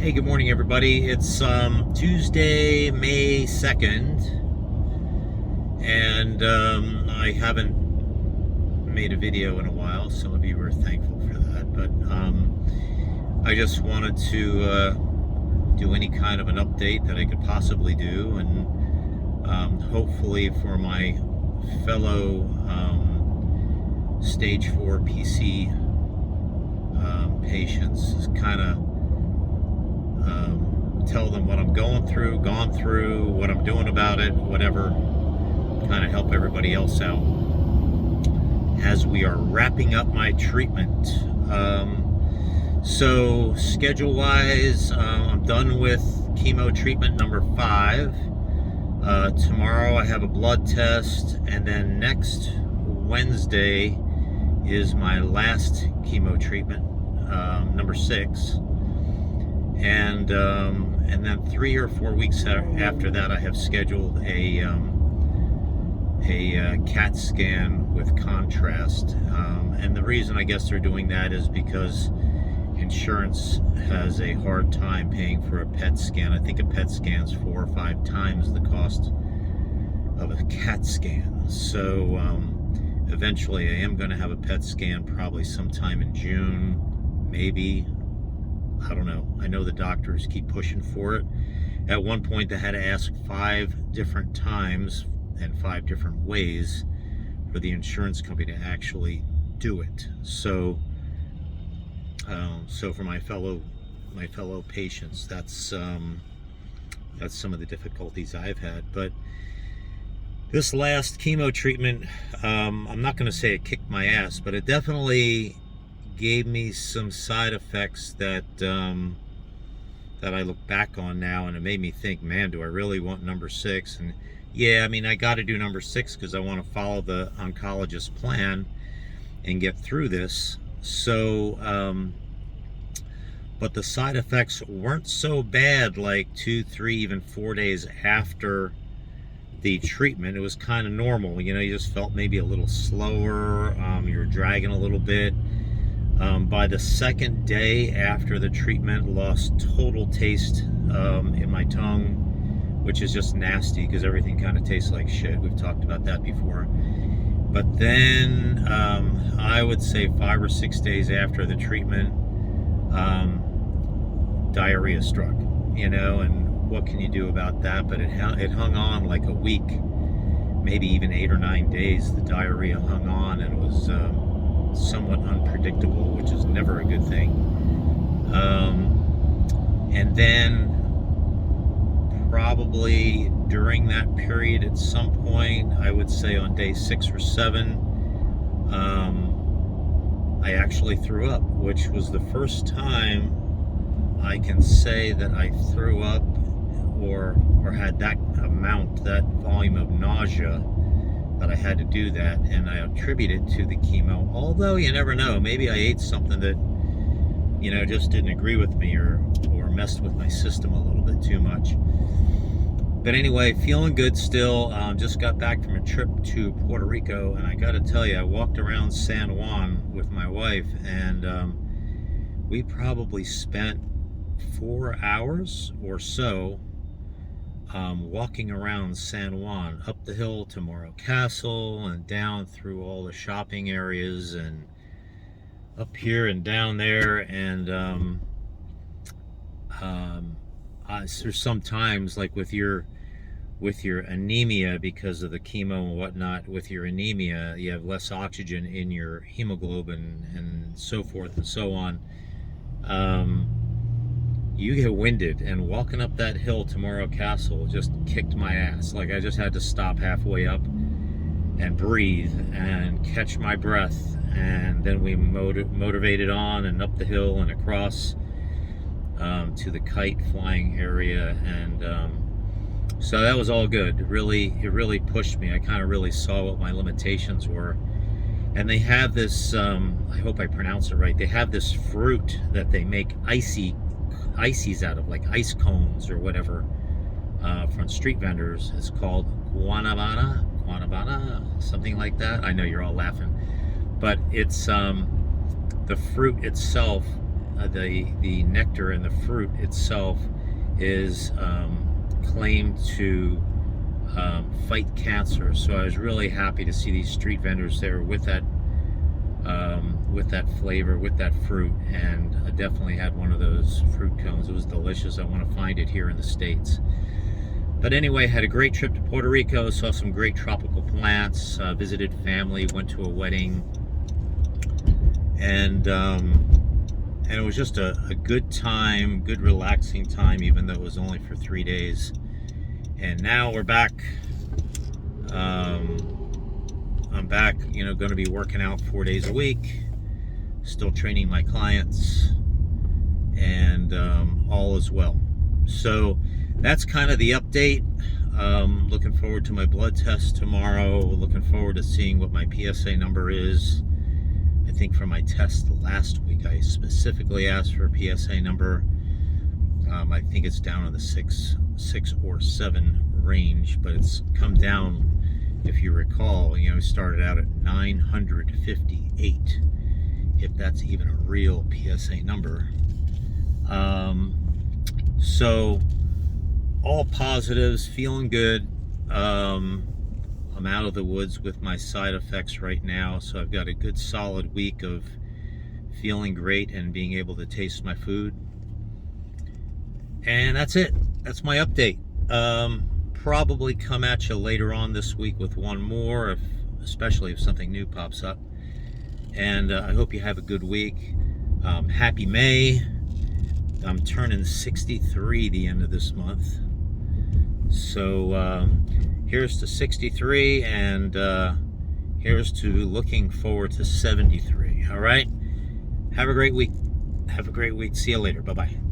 Hey, good morning, everybody. It's Tuesday, May 2nd, and I haven't made a video in a while. Some of you are thankful for that, but I just wanted to do any kind of an update that I could possibly do, and hopefully for my fellow stage 4 PC patients, kind of tell them what I'm gone through, what I'm doing about it, whatever, kind of help everybody else out as we are wrapping up my treatment. So schedule-wise, I'm done with chemo treatment number 5. Tomorrow I have a blood test, and then next Wednesday is my last chemo treatment, number 6. And then 3 or 4 weeks after that, I have scheduled a CAT scan with contrast. And the reason I guess they're doing that is because insurance has a hard time paying for a PET scan. I think a PET scan's 4 or 5 times the cost of a CAT scan. So eventually I am going to have a PET scan probably sometime in June, maybe. I don't know. I know the doctors keep pushing for it. At one point, they had to ask 5 different times and 5 different ways for the insurance company to actually do it. So, so for my fellow patients, that's some of the difficulties I've had. But this last chemo treatment, I'm not going to say it kicked my ass, but it definitely gave me some side effects that that I look back on now, and it made me think, man, do I really want number 6? And yeah, I mean, I got to do number 6 because I want to follow the oncologist plan and get through this. So but the side effects weren't so bad, like 2, 3, even 4 days after the treatment. It was kind of normal, you know. You just felt maybe a little slower, you were dragging a little bit. By the second day after the treatment, lost total taste in my tongue, which is just nasty because everything kind of tastes like shit. We've talked about that before. But then I would say 5 or 6 days after the treatment, diarrhea struck, you know, and what can you do about that? But it hung on like a week, maybe even 8 or 9 days. The diarrhea hung on, and it was somewhat unpredictable, which is never a good thing. And then probably during that period, at some point, I would say on day 6 or 7, I actually threw up, which was the first time I can say that I threw up or had that amount, that volume of nausea, that I had to do that, and I attribute it to the chemo. Although you never know, maybe I ate something that, you know, just didn't agree with me or messed with my system a little bit too much. But anyway, feeling good still. Just got back from a trip to Puerto Rico, and I got to tell you, I walked around San Juan with my wife, and we probably spent 4 hours or so walking around San Juan, up the hill to Morro Castle and down through all the shopping areas and up here and down there. And there's sometimes, like with your anemia, because of the chemo and whatnot, with your anemia, you have less oxygen in your hemoglobin and so forth and so on. You get winded, and walking up that hill to Morro Castle just kicked my ass. Like, I just had to stop halfway up and breathe and catch my breath, and then we motivated on and up the hill and across to the kite flying area, and so that was all good. It really pushed me. I kind of really saw what my limitations were. And they have this, I hope I pronounce it right, they have this fruit that they make ices out of, like ice cones or whatever, from street vendors. It's called guanabana, something like that. I know you're all laughing, but it's the fruit itself the nectar and the fruit itself is claimed to fight cancer. So I was really happy to see these street vendors there with that flavor, with that fruit, and I definitely had one of those fruit cones. It was delicious. I want to find it here in the States. But anyway, had a great trip to Puerto Rico, saw some great tropical plants, visited family, went to a wedding, and it was just a good time, good relaxing time, even though it was only for 3 days. And now we're back. I'm back, going to be working out 4 days a week, still training my clients, and all is well. So that's kind of the update. Looking forward to my blood test tomorrow. Looking forward to seeing what my PSA number is. I think for my test last week, I specifically asked for a PSA number. I think it's down in the 6 or 7 range, but it's come down. If you recall, started out at 958, if that's even a real PSA number. So all positives, feeling good. I'm out of the woods with my side effects right now, so I've got a good solid week of feeling great and being able to taste my food. And that's it. That's my update. Probably come at you later on this week with one more, especially if something new pops up. And I hope you have a good week. Happy May. I'm turning 63 the end of this month. So here's to 63, and here's to looking forward to 73. All right? Have a great week. Have a great week. See you later. Bye-bye.